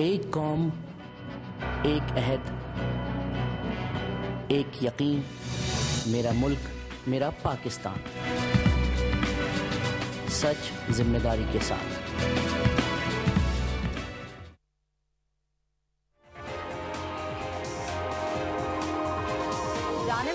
ایک قوم، ایک عہد، ایک یقین، میرا ملک، میرا پاکستان، سچ ذمہ داری کے ساتھ۔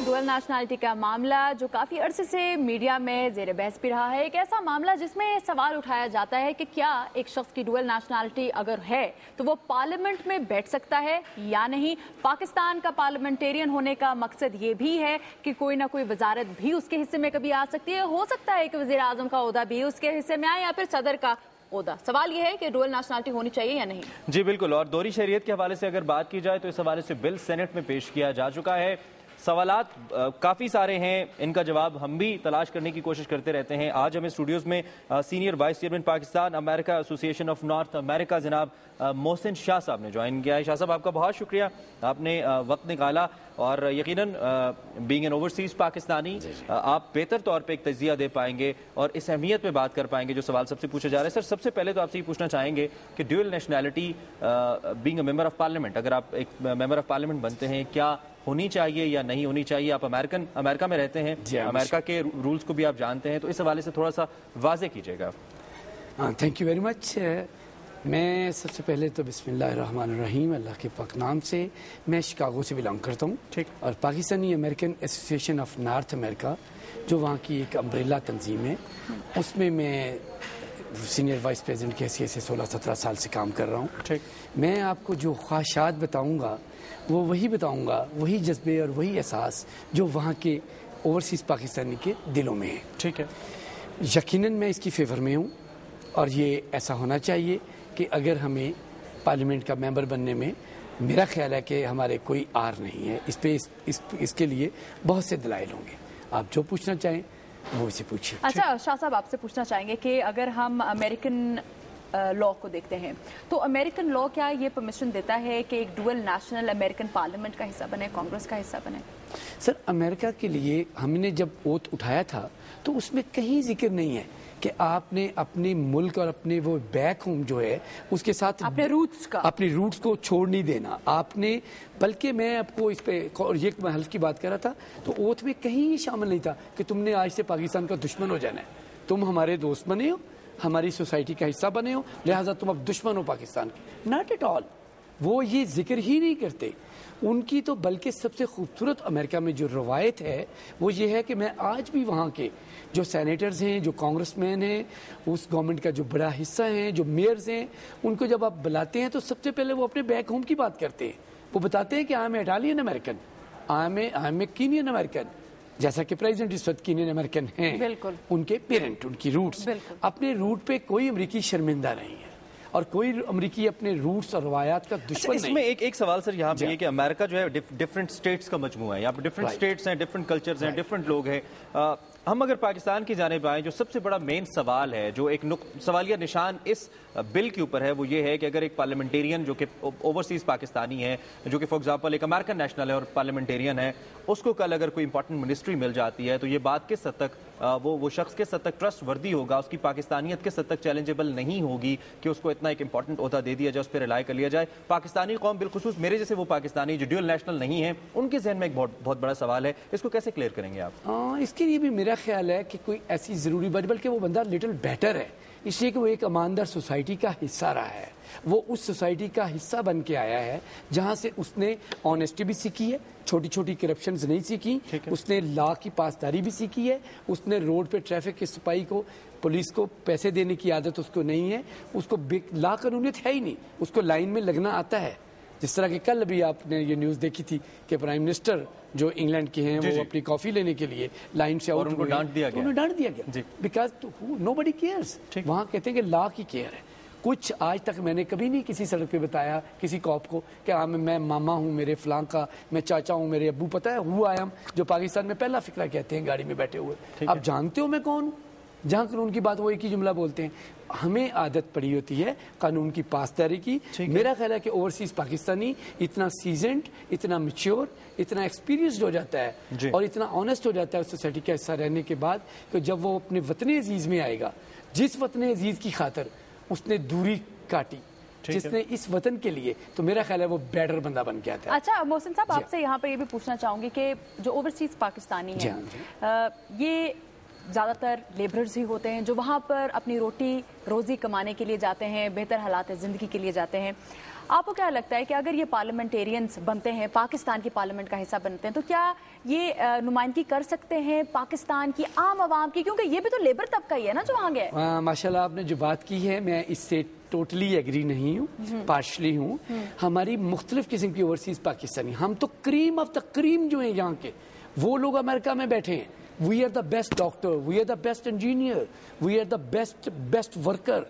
ڈوئل نیشنلٹی کا معاملہ جو کافی عرصے سے میڈیا میں زیر بحث بھی رہا ہے، ایک ایسا معاملہ جس میں سوال اٹھایا جاتا ہے کہ کیا ایک شخص کی ڈوئل نیشنلٹی اگر ہے تو وہ پارلیمنٹ میں بیٹھ سکتا ہے یا نہیں۔ پاکستان کا پارلیمنٹیرین ہونے کا مقصد یہ بھی ہے کہ کوئی نہ کوئی وزارت بھی اس کے حصے میں کبھی آ سکتی ہے، ہو سکتا ہے کہ وزیر اعظم کا عہدہ بھی اس کے حصے میں آئے یا پھر صدر کا عہدہ۔ سوال یہ ہے کہ ڈوئل نیشنلٹی ہونی چاہیے یا نہیں۔ جی بالکل، اور دوہری شہریت کے حوالے سے اگر بات کی جائے تو اس حوالے سے بل سینٹ میں پیش کیا جا چکا ہے۔ سوالات کافی سارے ہیں، ان کا جواب ہم بھی تلاش کرنے کی کوشش کرتے رہتے ہیں۔ آج ہمیں اسٹوڈیوز میں سینئر وائس چیئرمین پاکستان امریکہ ایسوسی ایشن آف نارتھ امریکہ جناب محسن شاہ صاحب نے جوائن کیا ہے۔ شاہ صاحب، آپ کا بہت شکریہ، آپ نے وقت نکالا، اور یقیناً بینگ این اوورسیز پاکستانی آپ بہتر طور پہ ایک تجزیہ دے پائیں گے اور اس اہمیت پہ بات کر پائیں گے جو سوال سب سے پوچھا جا رہا ہے۔ سر، سب سے پہلے تو آپ سے یہ پوچھنا چاہیں گے کہ dual nationality being a member of parliament, اگر آپ ایک ممبر آف پارلیمنٹ بنتے ہیں، کیا ہونی چاہیے یا نہیں ہونی چاہیے؟ آپ امریکہ میں رہتے ہیں، امریکہ کے رولز کو بھی آپ جانتے ہیں، تو اس حوالے سے تھوڑا سا واضح کیجیے گا۔ Thank you very much. میں سب سے پہلے تو بسم اللہ الرحمن الرحیم، اللہ کے پاک نام سے، میں شکاگو سے بلانگ کرتا ہوں، اور پاکستانی امریکن ایسوسی ایشن آف نارتھ امریکہ جو وہاں کی ایک امبریلا تنظیم ہے، اس میں سینئر وائس پریزیڈنٹ کی حیثیت سے 16-17 سال سے کام کر رہا ہوں۔ میں آپ کو جو خواہشات بتاؤں گا وہ وہی بتاؤں گا، وہی جذبے اور وہی احساس جو وہاں کے اوورسیز پاکستانی کے دلوں میں ہے۔ ٹھیک ہے، یقیناً میں اس کی فیور میں ہوں، اور یہ ایسا ہونا چاہیے کہ اگر ہمیں پارلیمنٹ کا ممبر بننے میں، میرا خیال ہے کہ ہمارے کوئی آر نہیں ہے، اس پہ اس کے لیے بہت سے دلائل ہوں گے۔ آپ جو پوچھنا چاہیں وہ اسے پوچھیں۔ اچھا شاہ صاحب، آپ سے پوچھنا چاہیں گے کہ اگر ہم امریکن لا کو دیکھتے ہیں تو امریکن لا کیا یہ پرمیشن دیتا ہے کہ ایک ڈوئل نیشنل امریکن پارلیمنٹ کا حصہ بنے، کانگریس کا حصہ بنے؟ سر، امریکہ کے لیے ہم نے جب اوتھ اٹھایا تھا تو اس میں کہیں ذکر نہیں ہے کہ آپ نے اپنے ملک اور اپنے وہ بیک ہوم جو ہے اس کے ساتھ اپنے روٹس کو چھوڑ نہیں دینا آپ نے، بلکہ میں آپ کو اس پہ یہ حلف کی بات کر رہا تھا تو اوتھ میں کہیں یہ شامل نہیں تھا کہ تم نے آج سے پاکستان کا دشمن ہو جانا ہے، تم ہمارے دوست بنے ہو، ہماری سوسائٹی کا حصہ بنے ہو، لہٰذا تم اب دشمن ہو پاکستان کے۔ ناٹ ایٹ آل، وہ یہ ذکر ہی نہیں کرتے ان کی تو، بلکہ سب سے خوبصورت امریکہ میں جو روایت ہے وہ یہ ہے کہ میں آج بھی وہاں کے جو سینیٹرز ہیں، جو کانگریس مین ہیں، اس گورنمنٹ کا جو بڑا حصہ ہیں، جو میئرز ہیں، ان کو جب آپ بلاتے ہیں تو سب سے پہلے وہ اپنے بیک ہوم کی بات کرتے ہیں، وہ بتاتے ہیں کہ I am Italian American, I am a canyon American, جیسا کہ پریزیڈنٹ اس وقت کینین امریکن ہیں، ان کے پیرنٹ، ان کی روٹس، اپنے روٹ پہ کوئی امریکی شرمندہ نہیں ہے اور کوئی امریکی اپنے روٹس اور روایات کا دشمن نہیں۔ اس میں ایک سوال سر یہاں پہ یہ کہ امریکہ جو ہے ڈفرنٹ اسٹیٹس کا مجموعہ ہے، یہاں پہ ڈفرنٹ اسٹیٹس ہیں، ڈفرنٹ کلچرز ہیں، ڈفرنٹ لوگ ہیں۔ ہم اگر پاکستان کی جانب آئیں، جو سب سے بڑا مین سوال ہے، جو ایک سوالیہ نشان اس بل کے اوپر ہے، وہ یہ ہے کہ اگر ایک پارلیمنٹیرین جو کہ اوورسیز پاکستانی ہے، جو کہ فار ایگزامپل ایک امریکن نیشنل ہے اور پارلیمنٹیرین ہے، اس کو کل اگر کوئی امپورٹنٹ منسٹری مل جاتی ہے تو یہ بات کس حد تک وہ شخص کس حد تک ٹرسٹ وردی ہوگا، اس کی پاکستانیت کس حد تک چیلنجیبل نہیں ہوگی کہ اس کو اتنا ایک امپورٹنٹ عہدہ دے دیا جائے، اس پہ ریلائی کر لیا جائے۔ پاکستانی قوم، بالخصوص میرے جیسے وہ پاکستانی جو ڈیول نیشنل نہیں ہیں، ان کے ذہن میں ایک بہت بڑا سوال ہے، اس کو کیسے کلیئر کریں گے آپ؟ اس کے لیے بھی میرا خیال ہے کہ کوئی ایسی ضروری بات، بلکہ وہ بندہ لٹل بیٹر ہے، اس لیے کہ وہ ایک اماندار سوسائٹی کا حصہ رہا ہے، وہ اس سوسائٹی کا حصہ بن کے آیا ہے جہاں سے اس نے آنیسٹی بھی سیکھی ہے، چھوٹی چھوٹی کرپشنز نہیں سیکھی، اس نے لا کی پاسداری بھی سیکھی ہے، اس نے روڈ پہ ٹریفک کی صفائی کو، پولیس کو پیسے دینے کی عادت اس کو نہیں ہے، اس کو لا قانونیت ہے ہی نہیں، اس کو لائن میں لگنا آتا ہے۔ جس طرح کہ کل بھی آپ نے یہ نیوز دیکھی تھی کہ پرائم منسٹر جو انگلینڈ کے ہیں وہ اپنی کافی لینے کے لیے لائن سے آؤٹ ہوئے، ڈانٹ دیا گیا بیکاز نو بڈی کیئرز۔ وہاں کہتے ہیں کہ لا کی کیئر ہے، کچھ آج تک میں نے کبھی نہیں کسی سڑک پہ بتایا کسی کاپ کو کہ میں ماما ہوں میرے فلاں کا، میں چاچا ہوں میرے ابو، پتہ ہے ہو آئی ایم، جو پاکستان میں پہلا فقرہ کہتے ہیں گاڑی میں بیٹھے ہوئے، آپ جانتے ہو میں کون ہوں؟ جہاں قانون کی بات وہ ایک ہی جملہ بولتے ہیں۔ ہمیں عادت پڑی ہوتی ہے قانون کی پاسداری کی۔ میرا خیال ہے کہ اوورسیز پاکستانی اتنا سیزنڈ، اتنا میچور، اتنا ایکسپیرینسڈ ہو جاتا ہے اور اتنا آنیسٹ ہو جاتا ہے اس سوسائٹی کا حصہ رہنے کے بعد کہ جب وہ اپنے وطن عزیز میں آئے گا، جس وطن عزیز کی خاطر اس نے دوری کاٹی، جس نے اس وطن کے لیے، تو میرا خیال ہے وہ بیٹر بندہ بن کے آتا ہے. اچھا محسن صاحب، آپ سے یہاں پر یہ بھی پوچھنا چاہوں گی کہ جو اوورسیز پاکستانی ہیں یہ زیادہ تر لیبررز ہی ہوتے ہیں جو وہاں پر اپنی روٹی روزی کمانے کے لیے جاتے ہیں، بہتر حالات زندگی کے لیے جاتے ہیں. آپ کو کیا لگتا ہے کہ اگر یہ پارلیمنٹیرینز بنتے ہیں، پاکستان کی پارلیمنٹ کا حصہ بنتے ہیں، تو کیا یہ نمائندگی کر سکتے ہیں پاکستان کی عام عوام کی؟ کیونکہ یہ بھی تو لیبر طبقہ ہی ہے نا جو وہاں گئے. ماشاءاللہ آپ نے جو بات کی ہے میں اس سے ٹوٹلی ایگری نہیں ہوں، پارشلی ہوں. ہماری مختلف قسم کی اوورسیز پاکستانی، ہم تو کریم آف دا کریم جو ہیں یہاں کے، وہ لوگ امریکہ میں بیٹھے ہیں. We are the best doctor, we are the best engineer, we are the best worker.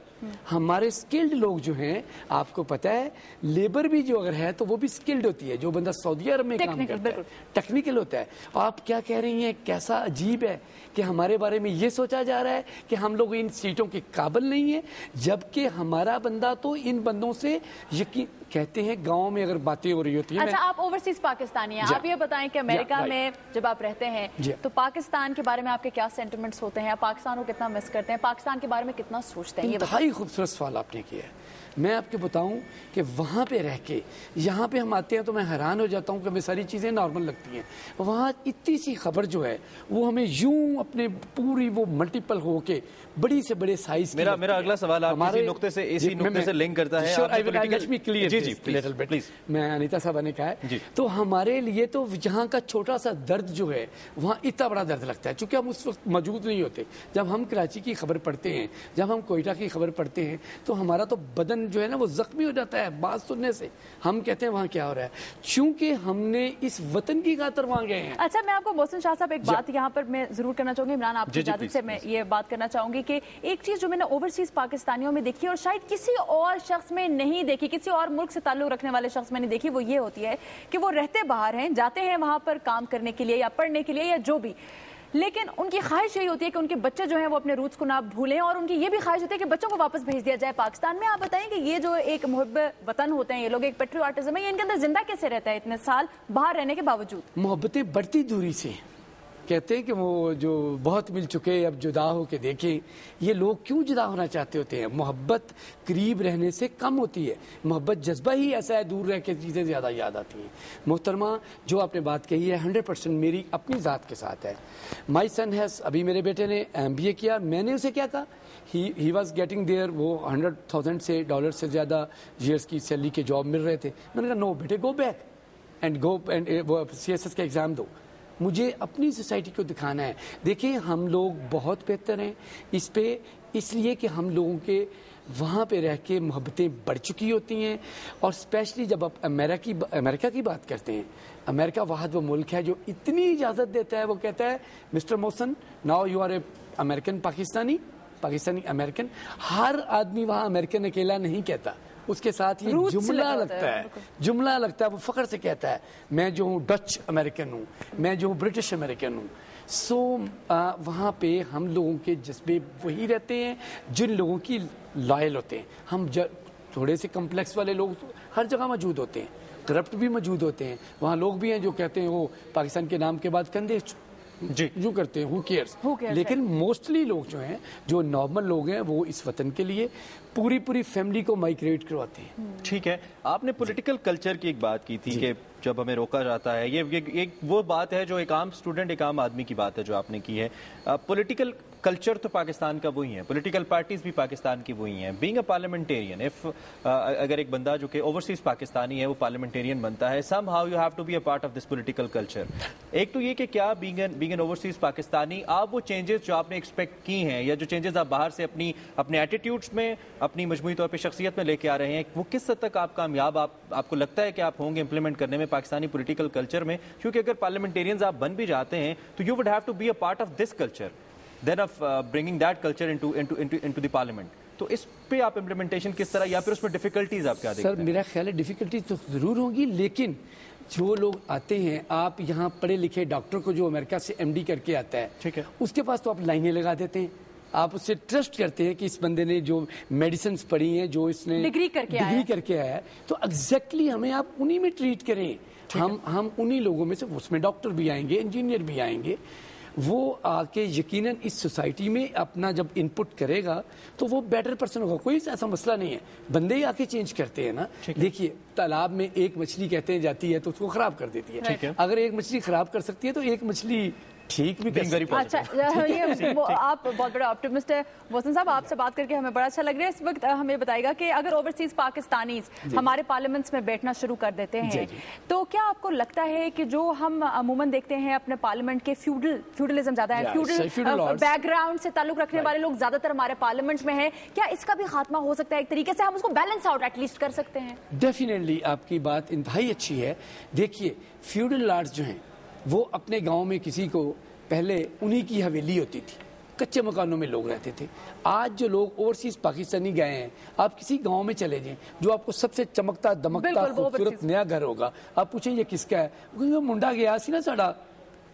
ہمارے اسکلڈ لوگ جو ہیں، آپ کو پتا ہے لیبر بھی جو اگر ہے تو وہ بھی اسکلڈ ہوتی ہے. جو بندہ سعودی عرب میں کام کرتا ہے ٹیکنیکل ہوتا ہے. آپ کیا کہہ رہی ہیں، کیسا عجیب ہے کہ ہمارے بارے میں یہ سوچا جا رہا ہے کہ ہم لوگ ان سیٹوں کے قابل نہیں ہیں، جبکہ ہمارا بندہ تو ان بندوں سے یقین کہتے ہیں. گاؤں میں اگر باتیں ہو رہی ہوتی ہیں. اچھا آپ اوورسیز پاکستانی ہیں، آپ یہ بتائیں کہ امریکہ میں جب آپ رہتے ہیں تو پاکستان کے بارے میں آپ کے کیا سینٹیمنٹس ہوتے ہیں؟ آپ پاکستان کو کتنا مس کرتے ہیں؟ پاکستان کے بارے میں کتنا سوچتے ہیں؟ انتہائی خوبصورت سوال آپ نے کیا ہے. میں آپ کو بتاؤں کہ وہاں پہ رہ کے یہاں پہ ہم آتے ہیں تو میں حیران ہو جاتا ہوں کہ ہمیں ساری چیزیں نارمل لگتی ہیں. وہاں اتنی سی خبر جو ہے وہ ہمیں یوں اپنے پوری وہ ملٹیپل ہو کے بڑی سے بڑے سائز. میرا اگلا سوال آپ اسی نقطے سے لنک کرتا ہے. میں انیتا صاحبہ نے کہا ہے تو ہمارے لیے تو یہاں کا چھوٹا سا درد جو ہے وہاں اتنا بڑا درد لگتا ہے، چونکہ ہم اس وقت موجود نہیں ہوتے. جب ہم کراچی کی خبر پڑھتے ہیں، جب ہم کوئٹہ کی خبر پڑھتے ہیں تو ہمارا تو بدن جو ہے نا وہ زخمی ہو جاتا ہے بات سننے سے. ہم کہتے ہیں وہاں کیا ہو رہا ہے، چونکہ ہم نے اس وطن کی خاطر وہاں گئے ہیں. اچھا میں آپ کو محسن شاہ صاحب ایک بات یہاں پر میں ضرور کرنا چاہوں گی. عمران آپ کی اجازت سے میں یہ بات کرنا چاہوں گی کہ ایک چیز جو میں نے اوورسیز پاکستانیوں میں دیکھی اور شاید کسی اور شخص میں نہیں دیکھی، کسی اور ملک سے تعلق رکھنے والے شخص میں نہیں دیکھی، وہ یہ ہوتی ہے کہ وہ رہتے باہر ہیں، جاتے ہیں وہاں پر کام کرنے کے لیے یا پڑھنے کے لیے یا جو بھی، لیکن ان کی خواہش یہی ہوتی ہے کہ ان کے بچے جو ہیں وہ اپنے روٹس کو نہ بھولیں، اور ان کی یہ بھی خواہش ہوتی ہے کہ بچوں کو واپس بھیج دیا جائے پاکستان میں. آپ بتائیں کہ یہ جو ایک محب وطن ہوتے ہیں، یہ لوگ ایک پیٹریوٹزم ہے، یہ ان کے اندر زندہ کیسے رہتا ہے اتنے سال باہر رہنے کے باوجود؟ محبتیں بڑھتی دوری سے. کہتے ہیں کہ وہ جو بہت مل چکے اب جدا ہو کے دیکھیں. یہ لوگ کیوں جدا ہونا چاہتے ہوتے ہیں؟ محبت قریب رہنے سے کم ہوتی ہے. محبت جذبہ ہی ایسا ہے، دور رہ کے چیزیں زیادہ یاد آتی ہیں. محترمہ جو آپ نے بات کہی ہے 100% میری اپنی ذات کے ساتھ ہے. مائی سن ہیز، ابھی میرے بیٹے نے MBA کیا. میں نے اسے کیا کہا، ہی واز گیٹنگ دیئر، وہ $100,000 سے زیادہ ایئرس کی سیلری کے جاب مل رہے تھے. میں نے کہا نو بیٹے، گو بیک اینڈ وہ CSS کا ایگزام دو. مجھے اپنی سوسائٹی کو دکھانا ہے. دیکھیں ہم لوگ بہت بہتر ہیں اس لیے کہ ہم لوگوں کے وہاں پہ رہ کے محبتیں بڑھ چکی ہوتی ہیں. اور اسپیشلی جب آپ امریکہ کی بات کرتے ہیں، امریکہ واحد وہ ملک ہے جو اتنی اجازت دیتا ہے. وہ کہتا ہے mister Mohsin now you are a American Pakistani American. ہر آدمی وہاں امریکن اکیلا نہیں کہتا، اس کے ساتھ یہ جملہ لگتا ہے وہ فخر سے کہتا ہے میں جو ہوں ڈچ امریکن ہوں، میں جو ہوں برٹش امریکن ہوں. سو وہاں پہ ہم لوگوں کے جذبے وہی رہتے ہیں جن لوگوں کی لائل ہوتے ہیں. ہم تھوڑے سے کمپلیکس والے لوگ ہر جگہ موجود ہوتے ہیں، کرپٹ بھی موجود ہوتے ہیں. وہاں لوگ بھی ہیں جو کہتے ہیں وہ پاکستان کے نام کے بعد کندھے جو کرتے ہیں ہو کیئرس. لیکن موسٹلی لوگ جو ہیں جو نارمل لوگ ہیں وہ اس وطن کے لیے پوری فیملی کو مائگریٹ کرواتے ہیں. ٹھیک ہے، آپ نے پولیٹیکل کلچر کی ایک بات کی تھی کہ جب ہمیں روکا جاتا ہے، یہ وہ بات ہے جو ایک عام اسٹوڈنٹ، ایک عام آدمی کی بات ہے جو آپ نے کی ہے. پولیٹیکل کلچر تو پاکستان کا وہی ہے، پولیٹیکل پارٹیز بھی پاکستان کی وہی ہیں. بینگ اے پارلیمنٹیرین، اگر ایک بندہ جو کہ اوورسیز پاکستانی ہے وہ پارلیمنٹیرین بنتا ہے، somehow you have to be a part of this political culture. ایک تو یہ کہ کیا بینگ این اوورسیز پاکستانی آپ وہ چینجز جو آپ نے ایکسپیکٹ کی ہیں یا جو چینجز آپ باہر سے اپنے ایٹیٹیوڈس میں، اپنی مجموعی طور پہ شخصیت میں لے کے آ رہے ہیں، وہ کس حد تک آپ کامیاب آپ کو لگتا ہے کہ آپ ہوں گے امپلیمنٹ کرنے میں پاکستانی پولیٹیکل کلچر میں؟ کیونکہ اگر پارلیمنٹیرینز آپ بن بھی جاتے ہیں تو you would have to be a part of this culture then of bringing that culture into the parliament. تو اس پہ آپ امپلیمنٹیشن کس طرح، یا پھر اس میں ڈیفیکلٹیز آپ کیا دیکھتے ہیں؟ سر میرا خیال ہے ڈیفیکلٹیز تو ضرور ہوں گی، لیکن جو لوگ آتے ہیں، آپ یہاں پڑھے لکھے ڈاکٹر کو جو امریکہ سے MD کر کے آتا ہے، ٹھیک ہے، اس کے پاس تو آپ لائنیں لگا دیتے ہیں. آپ اس سے ٹرسٹ کرتے ہیں کہ اس بندے نے جو میڈیسنز پڑھی ہیں، جو اس نے ڈگری کر کے آیا ہے، تو ایگزیکٹلی ہمیں آپ انہی میں ٹریٹ کریں. ہم انہی لوگوں میں سے، اس میں ڈاکٹر بھی آئیں گے، انجینئر بھی آئیں گے. وہ آ کے یقیناً اس سوسائٹی میں اپنا جب انپٹ کرے گا تو وہ بیٹر پرسن ہوگا. کوئی ایسا مسئلہ نہیں ہے, بندے ہی آ کے چینج کرتے ہیں نا. دیکھیے تالاب میں ایک مچھلی کہتے ہیں جاتی ہے تو اس کو خراب کر دیتی ہے. اگر ایک مچھلی خراب کر سکتی ہے تو ایک مچھلی ٹھیک بھی کر سکتی ہے. اچھا, آپ بہت بڑے آپٹمسٹ ہیں محسن صاحب, آپ سے بات کر کے ہمیں بڑا اچھا لگ رہا ہے. اس وقت ہمیں بتائے گا کہ اگر اوورسیز پاکستانیز ہمارے پارلیمنٹس میں بیٹھنا شروع کر دیتے ہیں تو کیا آپ کو لگتا ہے کہ جو ہم عموماً دیکھتے ہیں اپنے پارلیمنٹ کے فیوڈلزم زیادہ ہے, فیوڈل بیک گراؤنڈ سے تعلق رکھنے والے لوگ زیادہ تر ہمارے پارلیمنٹ میں ہیں, کیا اس کا بھی خاتمہ ہو سکتا ہے ایک طریقے سے, ہم اس کو بیلنس آؤٹ ایٹ لیسٹ کر سکتے ہیں؟ ڈیفینیٹلی آپ کی بات انتہائی اچھی ہے. دیکھیے فیوڈل لارڈز جو ہیں وہ اپنے گاؤں میں کسی کو پہلے انہی کی حویلی ہوتی تھی, کچے مکانوں میں لوگ رہتے تھے. آج جو لوگ اوورسیز پاکستانی گئے ہیں, آپ کسی گاؤں میں چلے جائیں, جو آپ کو سب سے چمکتا دمکتا خوبصورت نیا گھر ہوگا, آپ پوچھیں یہ کس کا ہے, وہ منڈا گیا سی نا ساڑا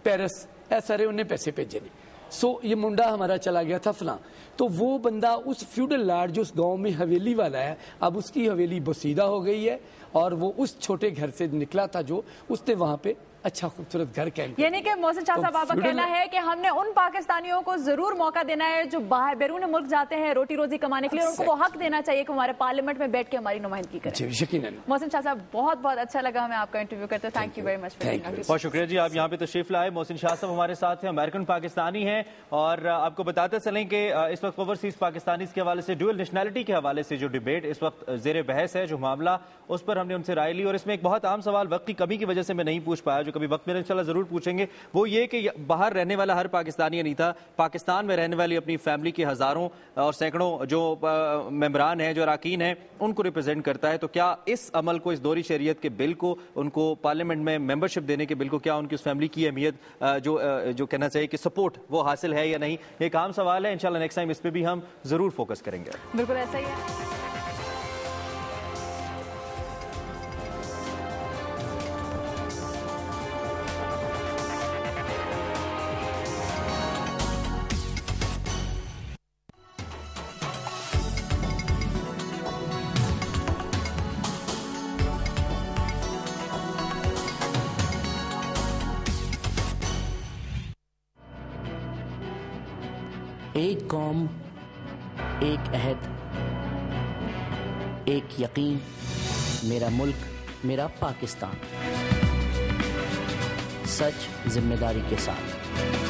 پیرس, اے سارے انہیں پیسے بھیجے نہیں, سو یہ منڈا ہمارا چلا گیا تھا فلاں. تو وہ بندہ اس فیوڈل لارڈ جو اس گاؤں میں حویلی والا ہے, اب اس کی حویلی بسیدہ ہو گئی ہے اور وہ اس چھوٹے گھر سے نکلا تھا جو اس نے وہاں پہ اچھا خوبصورت گھر کیا. یعنی کہ محسن شاہ صاحب آپ کا کہنا ہے کہ ہم نے ان پاکستانیوں کو ضرور موقع دینا ہے جو باہر بیرون ملک جاتے ہیں روٹی روزی کمانے کے لیے, ان کو وہ حق دینا چاہیے کہ ہمارے پارلیمنٹ میں بیٹھ کے ہماری نمائندگی کریں. یقیناً محسن شاہ صاحب بہت بہت اچھا لگا ہمیں آپ کا انٹرویو کرتے ہوئے. تھینک یو ویری مچ. بہت شکریہ جی, آپ یہاں پہ تشریف لائے. محسن شاہ صاحب ہمارے ساتھ ہیں, امریکن پاکستانی ہیں, اور آپ کو بتاتے چلیں کہ اس وقت اوورسیز پاکستانیز کے حوالے سے ڈوئل نیشنلٹی کے حوالے سے جو ڈیبیٹ اس وقت زیر بحث ہے, جو معاملہ, اس پر ہم نے ان سے رائے لی. اور اس میں ایک بہت عام سوال وقت کی کمی کی وجہ سے میں نہیں پوچھ پایا, جو کبھی وقت میں انشاءاللہ ضرور پوچھیں گے, وہ یہ کہ باہر رہنے والا ہر پاکستانی نہیں تھا, پاکستان میں رہنے والی اپنی فیملی کے ہزاروں اور سینکڑوں جو ممبران ہیں, جو اراکین ہیں, ان کو ریپرزینٹ کرتا ہے. تو کیا اس عمل کو, اس دوہری شریعت کے بل کو, ان کو پارلیمنٹ میں ممبرشپ دینے کے بل کو, کیا ان کی اس فیملی کی اہمیت جو کہنا چاہیے کہ سپورٹ وہ حاصل ہے یا نہیں, یہ ایک عام سوال ہے. انشاءاللہ نیکسٹ ٹائم اس پہ بھی ہم ضرور فوکس کریں گے. بالکل ایسا ہی ہے. ایک قوم, ایک عہد, ایک یقین, میرا ملک, میرا پاکستان. سچ ذمہ داری کے ساتھ.